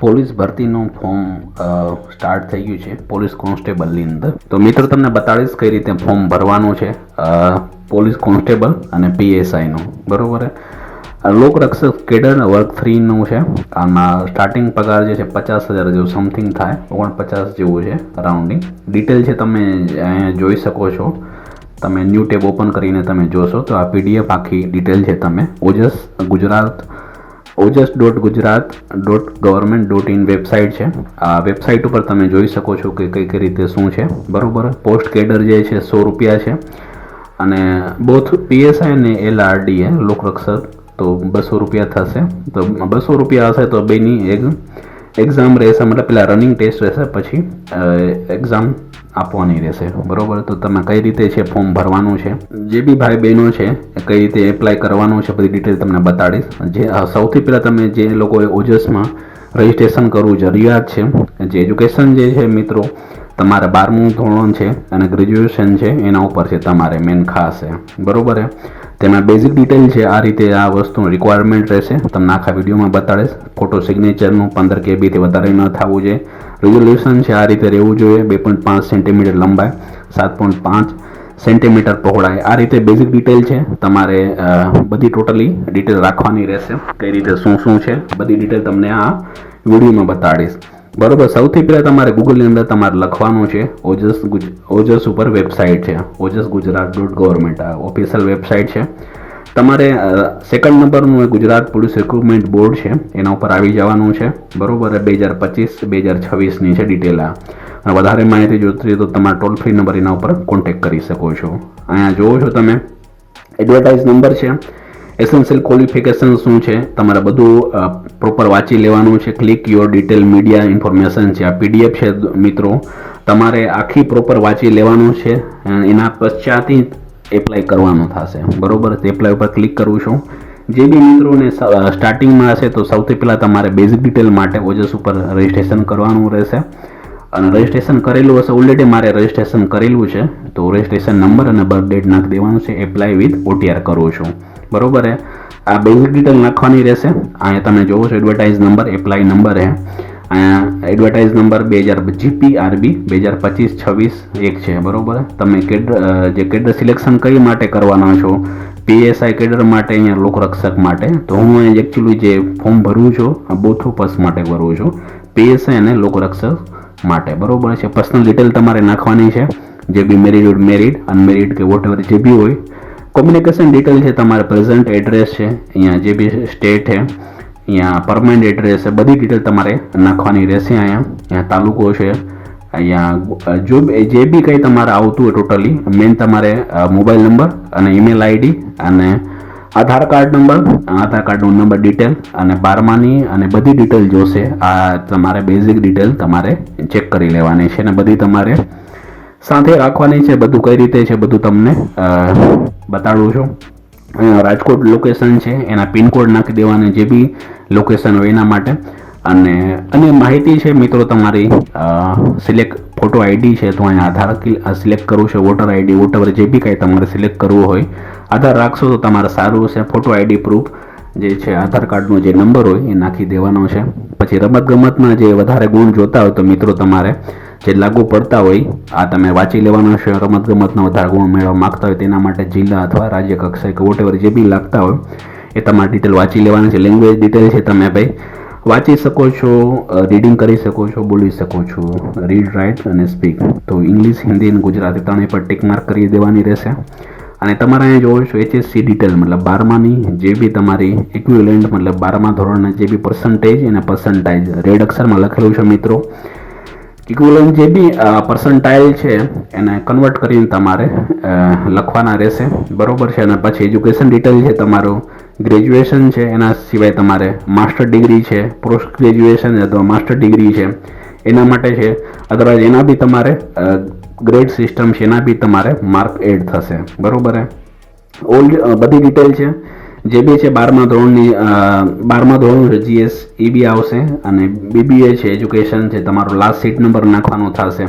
Police ભરતીનું form start થઈ ગયું છે પોલીસ કોન્સ્ટેબલની અંદર. તો મિત્રો તમને બતાડીશ કઈ રીતે ફોર્મ ભરવાનું છે પોલીસ કોન્સ્ટેબલ અને પીએસઆઈનું. બરોબર. લોકરક્ષક કેડર વર્ગ 3નું છે. આમાં સ્ટાર્ટિંગ પગાર જે છે 50,000 જેવું સમથિંગ થાય, 49 જેવું છે રાઉન્ડિંગ. ડિટેલ છે તમે અહીંયા જોઈ શકો છો. તમે ન્યૂ ટેબ ઓપન કરીને તમે જોશો તો આ પીડીએફ આખી ડિટેલ છે. તમે ojas.gujarat.government.in વેબસાઇટ છે. આ વેબસાઇટ ઉપર તમે જોઈ શકો છો કે કઈ કઈ રીતે શું છે. બરોબર. પોસ્ટ કેડર જે છે 100 રૂપિયા છે અને બોથ પીએસઆઈ અને એલઆરડી લોકરક્ષક તો 200 રૂપિયા થશે. તો 200 રૂપિયા હશે તો બેની એક્ઝામ રહેશે, મતલબ પેલા રનિંગ ટેસ્ટ રહેશે, પછી એક્ઝામ આપવાની રહેશે. બરોબર. તો તમે કઈ રીતે છે ફોર્મ ભરવાનું છે, જે બી ભાઈ બહેનો છે કઈ રીતે એપ્લાય કરવાનું છે, બધી ડિટેલ તમને બતાડીશ. જે સૌથી પહેલાં તમે જે લોકોએ ઓજસમાં રજિસ્ટ્રેશન કરવું જરૂરિયાત છે, જે એજ્યુકેશન જે છે મિત્રો તમારે 12મું ધોરણ છે અને ગ્રેજ્યુએશન છે એના ઉપર છે તમારે મેન ખાસ છે. બરોબર. તેમાં બેઝિક ડિટેલ છે આ રીતે આ વસ્તુનું રિક્વાયરમેન્ટ રહેશે. તમને આખા વિડીયોમાં બતાડીશ. ફોટો સિગ્નેચરનું 15 KBથી વધારે ન થવું જોઈએ. રિઝોલ્યુશન છે આ રીતે રહેવું જોઈએ. 2.5 સેન્ટીમીટર લંબાઈ, 7.5 સેન્ટીમીટર પહોળાઈ. આ રીતે બેઝિક ડિટેલ છે તમારે બધી ટોટલી ડિટેલ રાખવાની રહેશે. કઈ રીતે શું શું છે બધી ડિટેલ તમને આ વિડીયોમાં બતાડીશ. બરોબર. સૌથી પહેલાં તમારે ગૂગલની અંદર તમારે લખવાનું છે ઓજસ ઉપર વેબસાઇટ છે ojas.gujarat.government. આ ઓફિશિયલ વેબસાઇટ છે. તમારે સેકન્ડ નંબરનું ગુજરાત પોલીસ રિક્રુટમેન્ટ બોર્ડ છે એના ઉપર આવી જવાનું છે. બરોબર. 2025-2026ની છે ડિટેલ. અને વધારે માહિતી જોઈતી તો તમારા ટોલ ફ્રી નંબર એના ઉપર કોન્ટેક્ટ કરી શકો છો. અહીંયા જોવો છો તમે એડવર્ટાઇઝ નંબર છે. એસેન્શિયલ ક્વોલિફિકેશન શું છે તમારે બધું પ્રોપર વાંચી લેવાનું છે. Click your detail media information છે. આ પીડીએફ છે મિત્રો, તમારે આખી પ્રોપર વાંચી લેવાનું છે. એના પશ્ચાતથી એપ્લાય કરવાનું થશે. બરોબર. એપ્લાય ઉપર ક્લિક કરું છું. જે બી મિત્રોને સ્ટાર્ટિંગમાં હશે તો સૌથી પહેલાં તમારે બેઝિક ડિટેલ માટે ઓજસ ઉપર રજિસ્ટ્રેશન કરવાનું રહેશે. અને રજિસ્ટ્રેશન કરેલું હશે, ઓલરેડી મારે રજિસ્ટ્રેશન કરેલું છે તો રજિસ્ટ્રેશન નંબર અને બર્થ ડેટ નાખી દેવાનું છે. એપ્લાય વિથ OTR કરું છું. બરોબર. આ બેઝિક ડિટેલ નાખવાની રહેશે. અહીંયા તમે જોવો છો એડવર્ટાઇઝ નંબર, એપ્લાય નંબર છે. અહીંયા એડવર્ટાઇઝ નંબર 2000 GPRB 2025-26 છે. બરોબર. તમે જે કેડર સિલેક્શન કઈ માટે કરવાના છો, પીએસઆઈ કેડર માટે, અહીંયા લોકરક્ષક માટે. તો હું અહીં એકચ્યુઅલી જે ફોર્મ ભરું છું બોથ પર્પસ માટે ભરું છું, પીએસઆઈ અને લોકરક્ષક માટે. બરોબર છે. પર્સનલ ડિટેલ તમારે નાખવાની છે. જે બી મેરિડ અનમેરિડ કે વોટ એવર જે બી હોય. કોમ્યુનિકેશન ડિટેલ છે તમારે પ્રેઝન્ટ એડ્રેસ છે, અહીંયા જે બી સ્ટેટ છે, અહીંયા પરમનન્ટ એડ્રેસ છે, બધી ડિટેલ તમારે નાખવાની રહેશે. અહીંયા તાલુકો છે, અહીંયા જે બી કંઈ તમારે આવતું હોય ટોટલી મેન તમારે મોબાઈલ નંબર અને ઈમેલ આઈડી અને આધાર કાર્ડનો નંબર ડિટેલ અને 12માની અને બધી ડિટેલ જોશે. આ તમારે બેઝિક ડિટેલ તમારે ચેક કરી લેવાની છે અને બધી તમારે સાથે રાખવાની છે. બધું કઈ રીતે છે બધું તમને બતાડું છું. રાજકોટ લોકેશન છે એના પિનકોડ નાખી દેવાની, જે બી લોકેશન હોય એના માટે. અને માહિતી છે મિત્રો તમારી સિલેક્ટ ફોટો આઈડી છે તો અહીંયા આધાર સિલેક્ટ કરવું છે, વોટર આઈડી, વોટએવર જે બી કાંઈ તમારે સિલેક્ટ કરવું હોય. આધાર રાખશો તો તમારે સારું છે. ફોટો આઈડી પ્રૂફ જે છે આધાર કાર્ડનો જે નંબર હોય એ નાખી દેવાનો છે. પછી રમતગમતમાં જે વધારે ગુણ જોતા હોય તો મિત્રો તમારે જે લાગુ પડતા હોય આ તમે વાંચી લેવાનો છે. રમતગમતના વધારે ગુણ મેળવવા માગતા હોય તેના માટે જિલ્લા અથવા રાજ્ય કક્ષાએ કે વોટેવર જે બી લાગતા હોય એ તમારે ડિટેલ વાંચી લેવાની છે. લેંગ્વેજ ડિટેલ છે તમે ભાઈ વાંચી શકો છો, રીડિંગ કરી શકો છો, બોલી શકો છો, રીડ, રાઇટ અને સ્પીક. તો ઇંગ્લિશ, હિન્દી અને ગુજરાતી ત્રણેય પર ટિક માર્ક કરી દેવાની રહેશે. અને તમારે અહીંયા જોવો છો HSC ડિટેલ, મતલબ 12માની જે બી તમારી ઇક્વિવેલન્ટ, મતલબ 12મા ધોરણના જે બી પર્સન્ટેજ અને પર્સન્ટાઇજ રેડ અક્ષરમાં લખેલું છે મિત્રો. ઇક્વિવેલન્ટ જે બી પર્સન્ટાઇલ છે એને કન્વર્ટ કરીને તમારે લખવાના રહેશે. બરોબર છે. અને પછી એજ્યુકેશન ડિટેલ છે તમારું ગ્રેજ્યુએશન છે, એના સિવાય તમારે માસ્ટર ડિગ્રી છે, પોસ્ટ ગ્રેજ્યુએશન અથવા માસ્ટર ડિગ્રી છે એના માટે છે. અદરવાઇઝ એના બી તમારે ગ્રેડ સિસ્ટમ છે એના બી તમારે માર્ક એડ થશે. બરોબર. બધી ડિટેલ છે જે બી છે 12મા ધોરણનું GS એ બી આવશે. અને BBA છે એજ્યુકેશન છે, તમારો લાસ્ટ સીટ નંબર નાખવાનો થશે.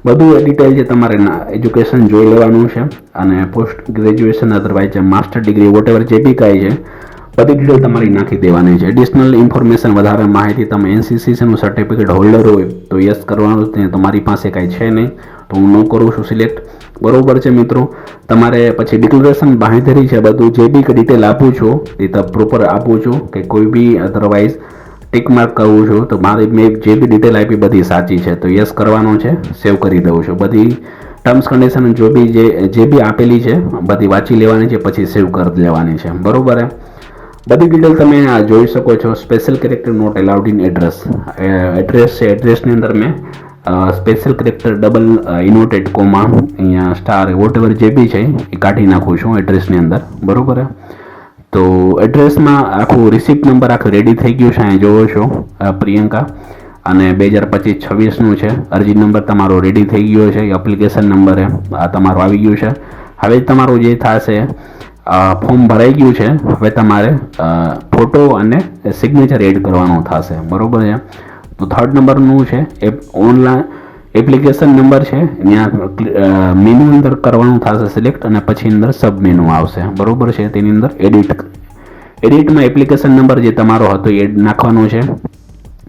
બધું ડિટેલ છે તમારે એજ્યુકેશન જોઈ લેવાનું છે. અને post graduation otherwise master degree whatever જે બી કાંઈ છે બધી ડિટેલ તમારી નાખી દેવાની છે. એડિશનલ ઇન્ફોર્મેશન વધારે માહિતી તમે NCCનું સર્ટિફિકેટ હોલ્ડર હોય તો યસ કરવાનું છે. તમારી પાસે કાંઈ છે નહીં તો હું ન કરું છું સિલેક્ટ. બરોબર છે મિત્રો. તમારે પછી ડિક્લેરેશન બાંહેધરી છે બધું જે બી ડિટેલ આપું છું એ તો પ્રોપર આપું છું કે કોઈ બી અધરવાઇઝ ટિક માર્ક કરવું છું તો મારી મેં જે બી ડિટેલ આપી બધી સાચી છે તો યસ કરવાનો છે. સેવ કરી દઉં છું. બધી ટર્મ્સ કન્ડિશન જો બી જે બી આપેલી છે બધી વાંચી લેવાની છે પછી સેવ કરી લેવાની છે. બરોબર છે. બધી ડિટેલ તમે જોઈ શકો છો. Special character not allowed in address. Address છે, એડ્રેસની અંદર મેં special character double inverted comma અહીંયા સ્ટાર વોટ એવર જે બી છે એ કાઢી નાખું છું એડ્રેસની અંદર. બરોબર. તો એડ્રેસમાં આખું રિસિપ્ટ નંબર આખું રેડી થઈ ગયું છે. અહીંયા જોવો છો પ્રિયંકા અને 2025-26નું છે. અરજી નંબર તમારો રેડી થઈ ગયો છે. એપ્લિકેશન નંબર આ તમારું આવી ગયું છે. હવે તમારું જે થશે ફોર્મ ભરાઈ ગયું છે. હવે તમારે ફોટો અને સિગ્નેચર એડ કરવાનો થશે. બરોબર છે. તો 3rd નંબરનું છે એ ઓનલાઈન એપ્લિકેશન નંબર છે. ત્યાં મેનુ અંદર કરવાનું થશે સિલેક્ટ અને પછી અંદર સબ મેનુ આવશે. બરોબર છે. તેની અંદર એડિટમાં એપ્લિકેશન નંબર જે તમારો હતો એ નાખવાનો છે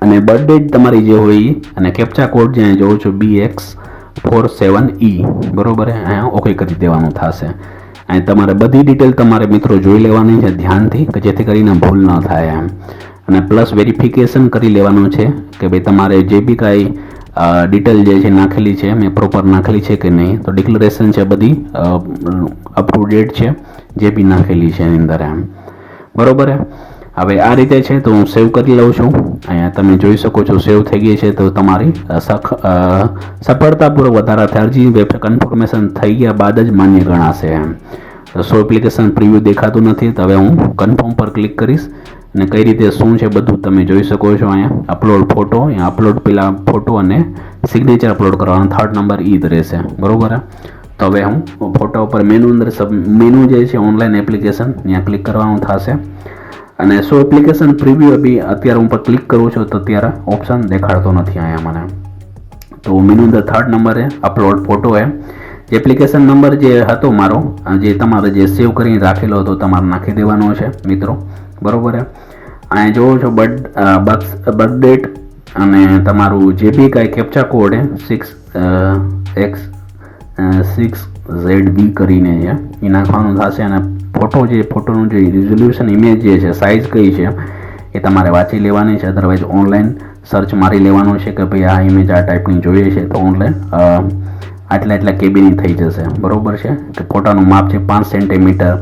અને બર્થ ડેટ તમારી જે હોય અને કેપ્ચા કોડ જ્યાં જોઉં છું BX47E. બરોબર. અહીંયા ઓકે કરી દેવાનું થશે. અહીં તમારે બધી ડિટેલ તમારે મિત્રો જોઈ લેવાની છે ધ્યાનથી કે જેથી કરીને ભૂલ ન થાય એમ. અને પ્લસ વેરિફિકેશન કરી લેવાનું છે કે ભાઈ તમારે જે બી કાંઈ ડિટેલ જે છે નાખેલી છે મેં પ્રોપર નાખેલી છે કે નહીં. તો ડિક્લેરેશન છે બધી અપ ટુ ડેટ છે જે બી નાખેલી છે એની અંદર એમ. બરોબર. હવે આ રીતે છે તો હું સેવ કરી લઉં છું. અહીંયા તમે જોઈ શકો છો સેવ થઈ ગઈ છે. તો તમારી સફળતાપૂર્વક વધારા અરજી વેબ કન્ફર્મેશન થઈ ગયા બાદ જ માન્ય ગણાશે એમ. સો એપ્લિકેશન પ્રિવ્યુ દેખાતું નથી તો હવે હું કન્ફર્મ પર ક્લિક કરીશ અને કઈ રીતે શું છે બધું તમે જોઈ શકો છો. અહીંયા અપલોડ ફોટો, અહીંયા અપલોડ પેલા ફોટો અને સિગ્નેચર અપલોડ કરવાનો 3rd નંબર ઈ જ રહેશે. બરોબર. તો હવે હું ફોટો ઉપર મેનુ અંદર મેનુ જે છે ઓનલાઈન એપ્લિકેશન ત્યાં ક્લિક કરવાનું થશે અને સો એપ્લિકેશન પ્રિવ્યુ બી અત્યારે હું પર ક્લિક કરું છું તો અત્યારે ઓપ્શન દેખાડતો નથી અહીંયા મને. તો મેનુ અંદર 3rd નંબર છે અપલોડ ફોટો છે. એપ્લિકેશન નંબર જે હતો મારો જે તમારે જે સેવ કરીને રાખેલો હતો તમારે નાખી દેવાનો છે મિત્રો. બરોબર. અહીંયા જોવો છો બર્થ ડેટ અને તમારું જે બી કાંઈ કેપ્ચા કોડ છે 6X6ZB કરીને છે એ નાખવાનું થશે અને ફોટોનું જે રિઝોલ્યુશન ઇમેજ જે છે સાઇઝ કઈ છે એ તમારે વાંચી લેવાની છે. અધરવાઇઝ ઓનલાઈન સર્ચ મારી લેવાનું છે કે ભાઈ આ ઇમેજ આ ટાઈપની જોઈએ છે તો ઓનલાઈન આટલા કેબીની થઈ જશે. બરોબર છે. કે ફોટાનું માપ છે 5 સેન્ટીમીટર,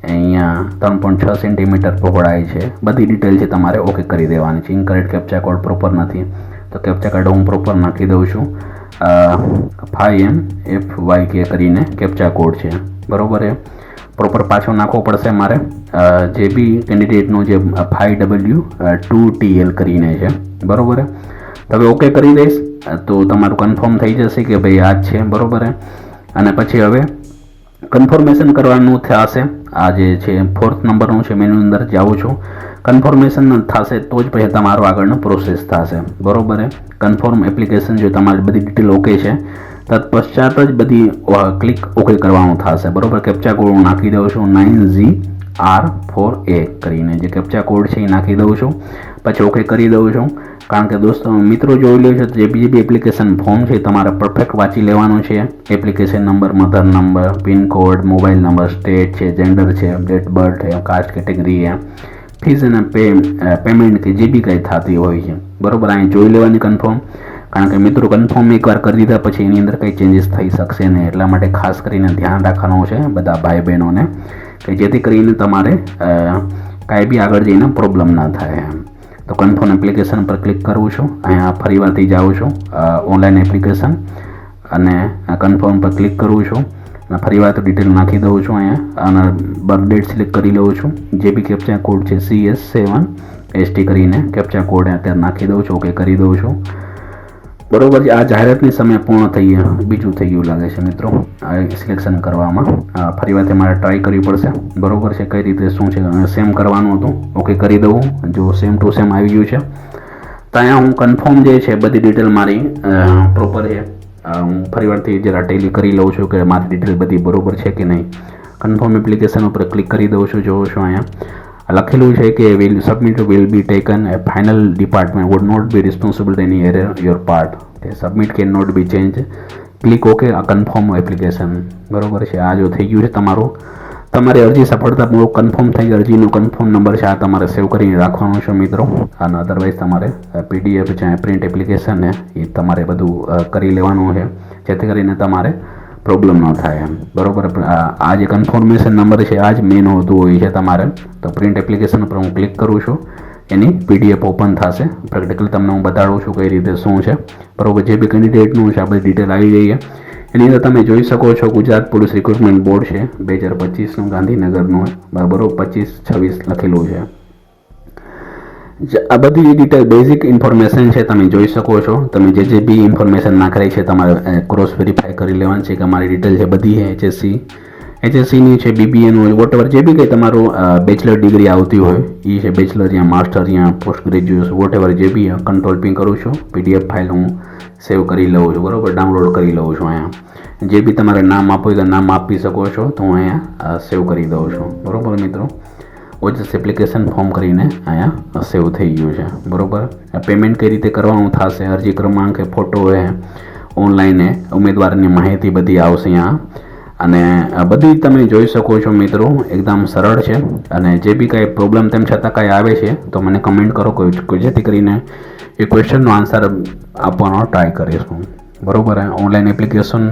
અહીંયા 3.6 સેન્ટીમીટર પહોળાઈ છે. બધી ડિટેલ છે તમારે ઓકે કરી દેવાની છે. ઇનકરેક્ટ કેપ્ચા કોડ પ્રોપર નથી તો કેપ્ચા કોડ હું પ્રોપર નાખી દઉં છું. 5MFYK કરીને કેપ્ચા કોડ છે. બરોબર છે. પ્રોપર પાછો નાખવો પડશે મારે. જે બી કેન્ડિડેટનું જે 5W2TL કરીને છે. બરોબર. તો હવે ઓકે કરી દઈશ તો તમારું કન્ફર્મ થઈ જશે કે ભાઈ આ જ છે. બરોબર. અને પછી હવે કન્ફર્મેશન કરવાનું થશે. આ જે છે 4th નંબરનું છે મેનુ અંદર જાઉં છું. કન્ફર્મેશન થશે તો જ પછી તમારો આગળનો પ્રોસેસ થશે. બરોબર. કન્ફર્મ એપ્લિકેશન જો તમારી બધી ડિટેલ ઓકે છે તત્પશ્ચાત જ બધી ક્લિક ઓકે કરવાનું થશે. બરોબર. કેપ્ચા કોડ હું નાખી દઉં છું 9GR4A કરીને જે કેપ્ચા કોડ છે એ નાખી દઉં છું. પછી ઓકે કરી દઉં છું. કારણ કે દોસ્તો મિત્રો જોઈ લો છો જે બીજી એપ્લિકેશન ફોર્મ છે તમારે પરફેક્ટ વાંચી લેવાનું છે. Application number, mother number, pincode, mobile number, state છે, જેન્ડર છે, ડેટ બર્થ છે, કાસ્ટ કેટેગરી છે, ફીસ અને પેમેન્ટ કે જે બી કંઈ થતી હોય છે. બરોબર. અહીં જોઈ લેવાની કન્ફર્મ. કારણ કે મિત્રો કન્ફર્મ એકવાર કરી દીધા પછી એની અંદર કંઈ ચેન્જીસ થઈ શકશે નહીં. એટલા માટે ખાસ કરીને ધ્યાન રાખવાનું છે બધા ભાઈ બહેનોને કે જેથી કરીને તમારે કાંઈ બી આગળ જઈને પ્રોબ્લેમ ના થાય એમ. તો કન્ફર્મ એપ્લિકેશન પર ક્લિક કરું છું. અહીંયા ફરીવારથી જાઉં છું ઓનલાઈન એપ્લિકેશન અને કન્ફર્મ પર ક્લિક કરું છું અને ફરીવાર તો ડિટેલ નાખી દઉં છું અહીંયા અને બર્થ ડેટ સિલેક્ટ કરી લઉં છું. જે બી કેપ્ચા કોડ છે CS7ST કરીને કેપ્ચા કોડ અત્યારે નાખી દઉં છું. ઓકે કરી દઉં છું. બરોબર છે. આ જાહેરાતની સમય પૂર્ણ થઈ બીજું થઈ ગયું લાગે છે મિત્રો સિલેક્શન કરવામાં. ફરીવાર મારે ટ્રાય કરવી પડશે. બરોબર છે. કઈ રીતે શું છે સેમ કરવાનું હતું. ઓકે કરી દઉં. જો સેમ ટુ સેમ આવી ગયું છે તો અહીંયા હું કન્ફર્મ જે છે બધી ડિટેલ મારી પ્રોપર છે. હું ફરીવારથી જરા ટેલી કરી લઉં છું કે મારી ડિટેલ બધી બરોબર છે કે નહીં. કન્ફર્મ એપ્લિકેશન ઉપર ક્લિક કરી દઉં છું. જોઉં છું અહીંયા લખેલું છે કે will submit will be taken a final department would not be responsible any error your part, કે submit can not be change, click okay confirm application. બરોબર છે. આ જો થઈ ગયું છે તમારું, તમારી અરજી સફળતાપૂર્વક કન્ફર્મ થઈ. અરજીનો કન્ફર્મ નંબર છે આ તમારે સેવ કરીને રાખવાનો છે મિત્રો. અને અદરવાઇઝ તમારે PDF છે પ્રિન્ટ એપ્લિકેશન છે એ તમારે બધું કરી લેવાનું છે, જેથી કરીને તમારે પ્રોબ્લેમ ન થાય એમ. બરોબર. આ જે કન્ફર્મેશન નંબર છે આ જ મેન હોતું હોય છે તમારે. તો પ્રિન્ટ એપ્લિકેશન ઉપર હું ક્લિક કરું છું, એની PDF ઓપન થશે. પ્રેક્ટિકલી તમને હું બતાડું છું કઈ રીતે શું છે. બરોબર. જે બી કેન્ડિડેટનું છે આ બધી ડિટેલ આવી જઈએ. એની અંદર તમે જોઈ શકો છો ગુજરાત પોલીસ રિક્રુટમેન્ટ બોર્ડ છે 2025નું, ગાંધીનગરનું. બરોબર. 25-26 લખેલું છે. આ બધી ડિટેલ બેઝિક ઇન્ફોર્મેશન છે, તમે જોઈ શકો છો. તમે જે બી ઇન્ફોર્મેશન નાખી છે તમારે ક્રોસ વેરીફાઈ કરી લેવાની છે કે અમારી ડિટેલ છે બધી છે. HSCની છે, BBAનું વોટેવર જે બી કંઈ તમારું બેચલર ડિગ્રી આવતી હોય એ છે, બેચલર યા માસ્ટર યા પોસ્ટ ગ્રેજ્યુએશન વોટેવર જે બી કંટ્રોલ P કરું છું. PDF ફાઇલ હું સેવ કરી લઉં છું. બરાબર. ડાઉનલોડ કરી લઉં છું. અહીંયા જે બી તમારે નામ આપવું હોય તો નામ આપી શકો છો, તો હું અહીંયા સેવ કરી દઉં છું. બરાબર મિત્રો. ઓજસ એપ્લિકેશન ફોર્મ કરીને અહીંયા સેવ થઈ ગયું છે. બરાબર. પેમેન્ટ કઈ રીતે કરવાનું થશે, અરજી ક્રમાંક, ફોટો છે, ઓનલાઈન ઉમેદવારની માહિતી બધી આવશે અહીંયા. અને બધી તમે જોઈ શકો છો મિત્રો, એકદમ સરળ છે. અને જે બી કાંઈ પ્રોબ્લેમ તેમ છતાં કાંઈ આવે છે તો મને કમેન્ટ કરો, કોઈ જેથી કરીને એ ક્વેશ્ચનનો આન્સર આપવાનો ટ્રાય કરીશું. બરાબર. ઓનલાઈન એપ્લિકેશન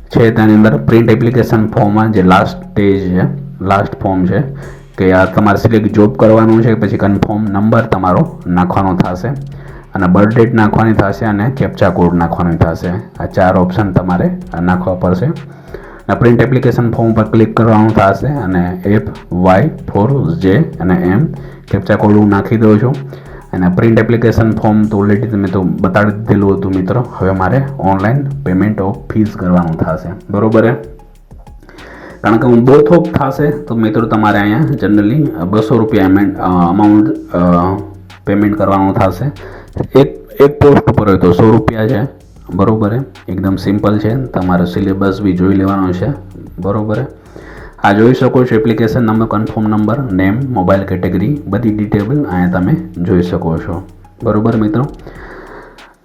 છે તેની અંદર પ્રિન્ટ એપ્લિકેશન ફોર્મમાં જે લાસ્ટ સ્ટેજ છે, લાસ્ટ ફોર્મ છે કે આ તમારે સિલેક્ટ જોબ કરવાનું છે, પછી કન્ફર્મ નંબર તમારો નાખવાનો થશે અને બર્થ ડેટ નાખવાની થશે અને કેપ્ચા કોડ નાખવાની થશે. આ 4 ઓપ્શન તમારે નાખવા પડશે. પ્રિન્ટ એપ્લિકેશન ફોર્મ પર ક્લિક કરવાનું થશે અને FY4J અને M કેપ્ચા કોડ હું નાખી દઉં છું. અને પ્રિન્ટ એપ્લિકેશન ફોર્મ તો ઓલરેડી તમે તો બતાડી દીધેલું હતું મિત્રો. હવે મારે ઓનલાઈન પેમેન્ટ ઓફ ફીસ કરવાનું થશે. બરોબર. કારણ કે હું બોથ ઓફ થશે તો મિત્રો તમારે અહીંયા જનરલી 200 રૂપિયા અમાઉન્ટ પેમેન્ટ કરવાનું થશે. એક પોસ્ટ ઉપર હોય તો 100 રૂપિયા છે. બરોબર. એકદમ સિમ્પલ છે. તમારે સિલેબસ બી જોઈ લેવાનો છે. બરોબર. આ જોઈ શકો છો application number, confirm number, name, mobile category, બધી ડિટેલ અહીંયા તમે જોઈ શકો છો. બરોબર મિત્રો.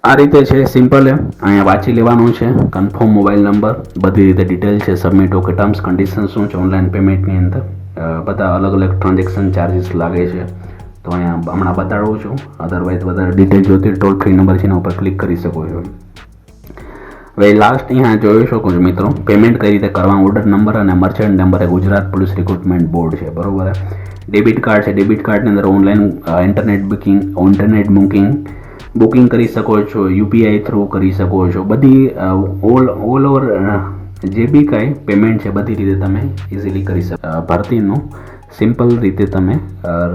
આ રીતે છે, સિમ્પલ છે. અહીંયા વાંચી લેવાનું છે. કન્ફર્મ મોબાઈલ નંબર, બધી રીતે ડિટેલ છે. સબમિટ ઓકે, ટર્મ્સ કન્ડિશન શું છે ઓનલાઈન પેમેન્ટની અંદર, બધા અલગ અલગ ટ્રાન્ઝેક્શન ચાર્જીસ લાગે છે તો અહીંયા હમણાં બતાડું છું. અદરવાઇઝ વધારે ડિટેલ જોતી ટોલ ફ્રી નંબર છે એના ઉપર ક્લિક કરી શકો છો. હવે લાસ્ટ અહીંયા જોઈ શકો છો મિત્રો, પેમેન્ટ કઈ રીતે કરવાનું. ઓર્ડર નંબર અને મર્ચન્ટ નંબર એ ગુજરાત પોલીસ રિક્રુટમેન્ટ બોર્ડ છે. બરોબર. ડેબિટ કાર્ડ છે. ડેબિટ કાર્ડની અંદર ઓનલાઈન ઇન્ટરનેટ બુકિંગ કરી શકો છો, UPI થ્રુ કરી શકો છો. બધી ઓલ ઓવર જે બી કાંઈ પેમેન્ટ છે બધી રીતે તમે ઇઝીલી કરી શકો. ભરતીનું સિમ્પલ રીતે તમે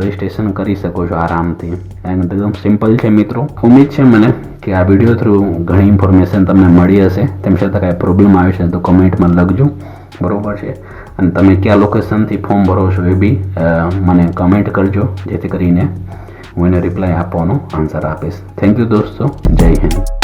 રજિસ્ટ્રેશન કરી શકો છો આરામથી. એકદમ સિમ્પલ છે મિત્રો. ઉમ્મીદ છે મને કે આ વિડીયો થ્રુ ઘણી ઇન્ફોર્મેશન તમને મળી હશે. તેમ છતાં કાંઈ પ્રોબ્લેમ આવે છે તો કમેન્ટમાં લખજો. બરોબર છે. અને તમે કયા લોકેશનથી ફોર્મ ભરો છો એ બી મને કમેન્ટ કરજો, જેથી કરીને હું એને રિપ્લાય આપવાનો આન્સર આપીશ. થેન્ક યુ દોસ્તો. જય હિન્દ.